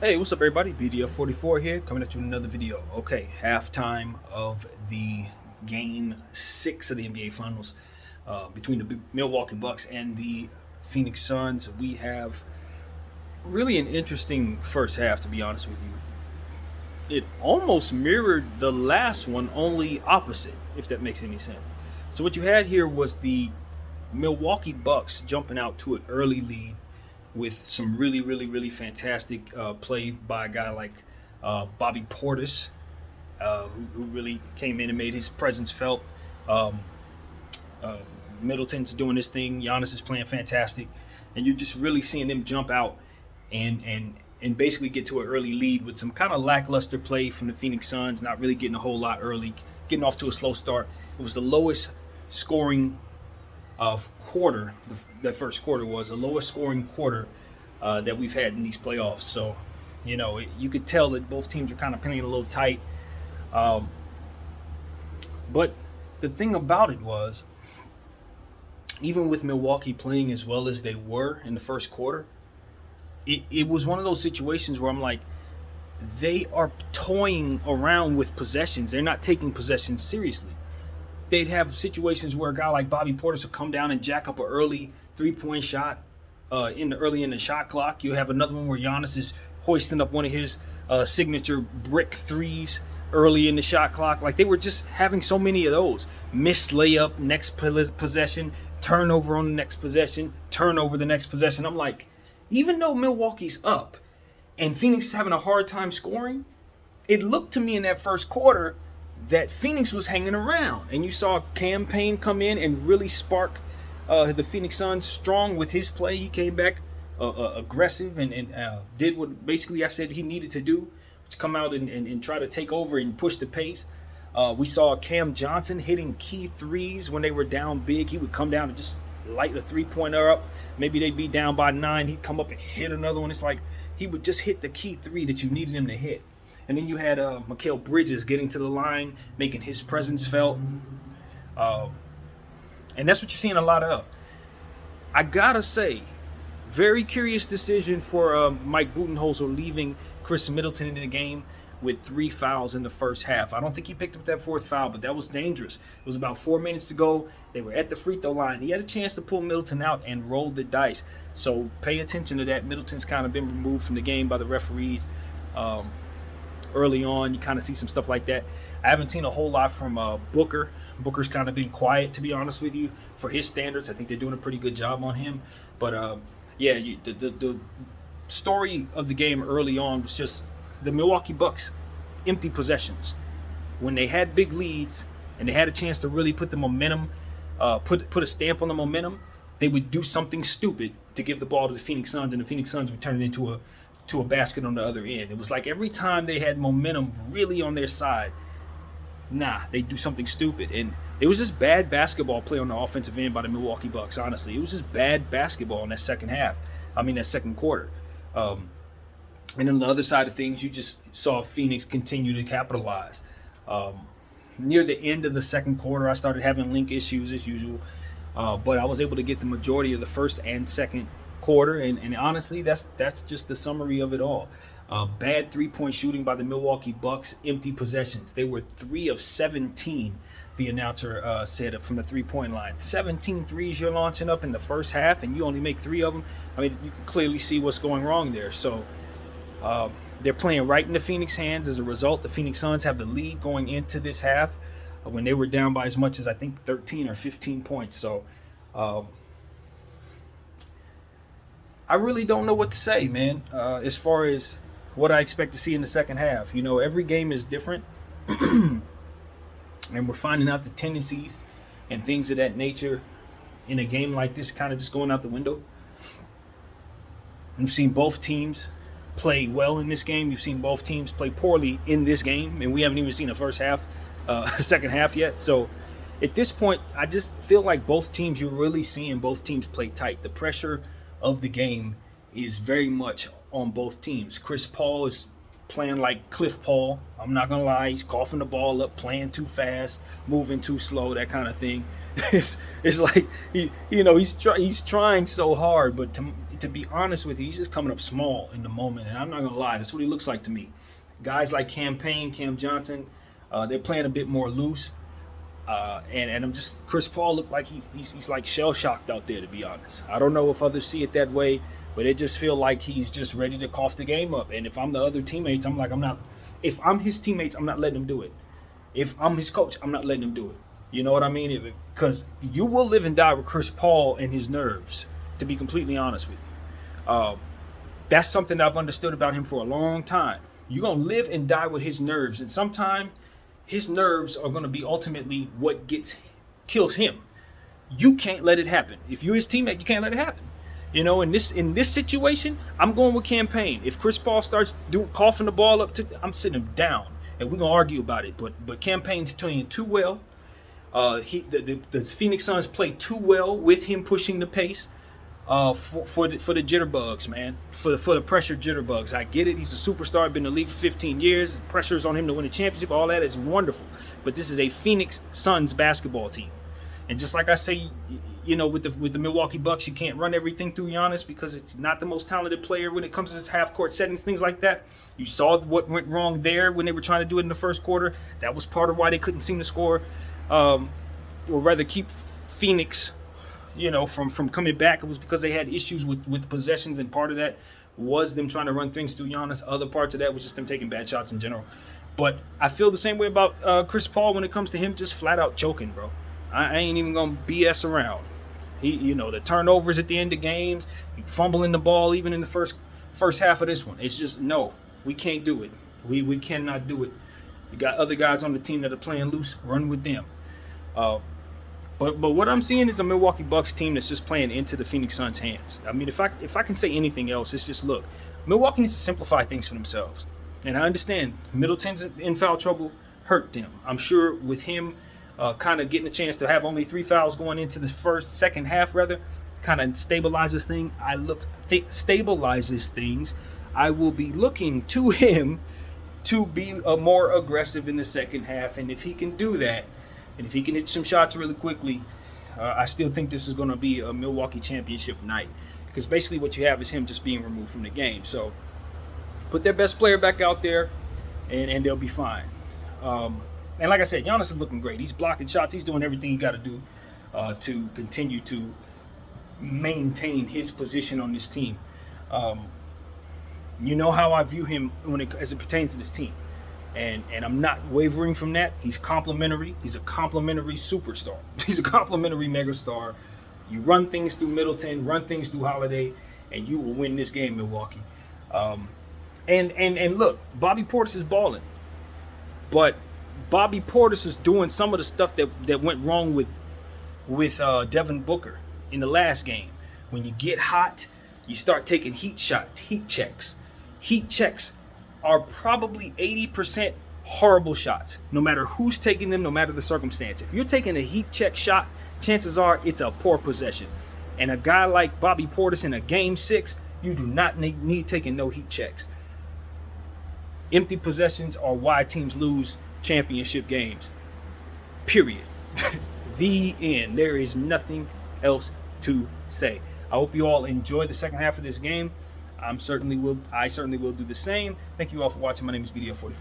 Hey, what's up, everybody? BDF44 here, coming at you with another video. Okay, halftime of the game 6 of the NBA Finals between the Milwaukee Bucks and the Phoenix Suns. We have really an interesting first half, to be honest with you. It almost mirrored the last one, only opposite, if that makes any sense. So, what you had here was the Milwaukee Bucks jumping out to an early lead with some really fantastic play by a guy like Bobby Portis, who really came in and made his presence felt. Um, uh, Middleton's doing his thing. Giannis is playing fantastic, and you're just really seeing them jump out and basically get to an early lead with some kind of lackluster play from the Phoenix Suns, not really getting a whole lot early, getting off to a slow start. It was the lowest scoring of quarter. The first quarter was the lowest scoring quarter that we've had in these playoffs. So, you could tell that both teams are kind of playing a little tight. Um, but the thing about it was, even with Milwaukee playing as well as they were in the first quarter, it was one of those situations where I'm like, they are toying around with possessions. They're not taking possessions seriously. They'd have situations where a guy like Bobby Portis would come down and jack up an early 3-point shot early in the shot clock. You have another one where Giannis is hoisting up one of his signature brick threes early in the shot clock. Like, they were just having so many of those. Missed layup, next possession, turnover on the next possession, turnover the next possession. I'm like, even though Milwaukee's up and Phoenix is having a hard time scoring, it looked to me in that first quarter that Phoenix was hanging around. And you saw Cam Payne come in and really spark the Phoenix Suns strong with his play. He came back aggressive and did what basically I said he needed to do, to come out and try to take over and push the pace. We saw Cam Johnson hitting key threes when they were down big. He would come down and just light a three-pointer up. Maybe they'd be down by 9. He'd come up and hit another one. It's like he would just hit the key three that you needed him to hit. And then you had Mikal Bridges getting to the line, making his presence felt. And that's what you're seeing a lot of. I gotta say, very curious decision for Mike Budenholzer leaving Chris Middleton in the game with 3 fouls in the first half. I don't think he picked up that 4th foul, but that was dangerous. It was about 4 minutes to go. They were at the free throw line. He had a chance to pull Middleton out and roll the dice. So pay attention to that. Middleton's kind of been removed from the game by the referees early on. You kind of see some stuff like that. I haven't seen a whole lot from Booker. Booker's kind of been quiet, to be honest with you, for his standards. I think they're doing a pretty good job on him. But the story of the game early on was just the Milwaukee Bucks empty possessions. When they had big leads and they had a chance to really put the momentum, put a stamp on the momentum, they would do something stupid to give the ball to the Phoenix Suns, and the Phoenix Suns would turn it into a basket on the other end. It was like every time they had momentum really on their side, they do something stupid. And it was just bad basketball play on the offensive end by the Milwaukee Bucks, honestly. It was just bad basketball in that second quarter. And on the other side of things, you just saw Phoenix continue to capitalize. Near the end of the second quarter, I started having link issues as usual. But I was able to get the majority of the first and second quarter, and honestly, that's just the summary of it all. Bad 3-point shooting by the Milwaukee Bucks, empty possessions. They were 3 of 17, the announcer said, from the 3-point line. 17 threes you're launching up in the first half, and you only make 3 of them. I mean, you can clearly see what's going wrong there. So they're playing right in the Phoenix hands. As a result, the Phoenix Suns have the lead going into this half when they were down by as much as, I think, 13 or 15 points. So I really don't know what to say, man, as far as what I expect to see in the second half. Every game is different, and we're finding out the tendencies and things of that nature in a game like this kind of just going out the window. We've seen both teams play well in this game. You've seen both teams play poorly in this game, and we haven't even seen a second half yet. So at this point, I just feel like you're really seeing both teams play tight. The pressure of the game is very much on both teams. Chris Paul is playing like Cliff Paul. I'm not gonna lie, he's coughing the ball up, playing too fast, moving too slow, that kind of thing. It's like he's trying so hard, but to to be honest with you, he's just coming up small in the moment. And I'm not going to lie, that's what he looks like to me. Guys like Cam Johnson, they're playing a bit more loose. And I'm just, Chris Paul looked like he's like shell shocked out there, to be honest. I don't know if others see it that way, but it just feel like he's just ready to cough the game up. And if I'm the other teammates, I'm like, if I'm his teammates, I'm not letting him do it. If I'm his coach, I'm not letting him do it. You know what I mean? Because you will live and die with Chris Paul and his nerves, to be completely honest with you. That's something that I've understood about him for a long time. You're going to live and die with his nerves. And sometimes his nerves are going to be ultimately what kills him. You can't let it happen. If you're his teammate, you can't let it happen. You know, in this situation, I'm going with Cam Payne. If Chris Paul starts coughing the ball up, I'm sitting him down, and we're gonna argue about it. But Cam Payne's playing too well. The Phoenix Suns play too well with him pushing the pace. For the jitterbugs, man. For the pressure jitterbugs. I get it. He's a superstar. Been in the league for 15 years. Pressure's on him to win a championship. All that is wonderful. But this is a Phoenix Suns basketball team. And just like I say, you know, with the Milwaukee Bucks, you can't run everything through Giannis because it's not the most talented player when it comes to his half-court settings, things like that. You saw what went wrong there when they were trying to do it in the first quarter. That was part of why they couldn't seem to score, or rather keep Phoenix, you know, from coming back. It was because they had issues with possessions, and part of that was them trying to run things through Giannis. Other parts of that was just them taking bad shots in general. But I feel the same way about Chris Paul when it comes to him just flat out choking, bro. I ain't even gonna BS around. He, you know, the turnovers at the end of games, fumbling the ball even in the first half of this one. It's just, no, we can't do it. We cannot do it. We got other guys on the team that are playing loose. Run with them. But what I'm seeing is a Milwaukee Bucks team that's just playing into the Phoenix Suns' hands. I mean, if I can say anything else, it's just, look, Milwaukee needs to simplify things for themselves. And I understand Middleton's in foul trouble hurt them. I'm sure with him kind of getting a chance to have only 3 fouls going into the second half, rather, kind of stabilizes things. I will be looking to him to be more aggressive in the second half. And if he can do that, and if he can hit some shots really quickly, I still think this is going to be a Milwaukee championship night. Because basically what you have is him just being removed from the game. So put their best player back out there, and they'll be fine. And like I said, Giannis is looking great. He's blocking shots. He's doing everything he got to do to continue to maintain his position on this team. You know how I view him as it pertains to this team. And I'm not wavering from that. He's complimentary. He's a complimentary superstar. He's a complimentary megastar. You run things through Middleton, run things through Holiday, and you will win this game, Milwaukee. And look, Bobby Portis is balling. But Bobby Portis is doing some of the stuff that went wrong with Devin Booker in the last game. When you get hot, you start taking heat checks. Heat checks are probably 80% horrible shots, no matter who's taking them, no matter the circumstance. If you're taking a heat check shot, chances are it's a poor possession. And a guy like Bobby Portis in a game 6, you do not need taking no heat checks. Empty possessions are why teams lose championship games. Period. The end. There is nothing else to say. I hope you all enjoy the second half of this game. I certainly will do the same. Thank you all for watching. My name is BDF44.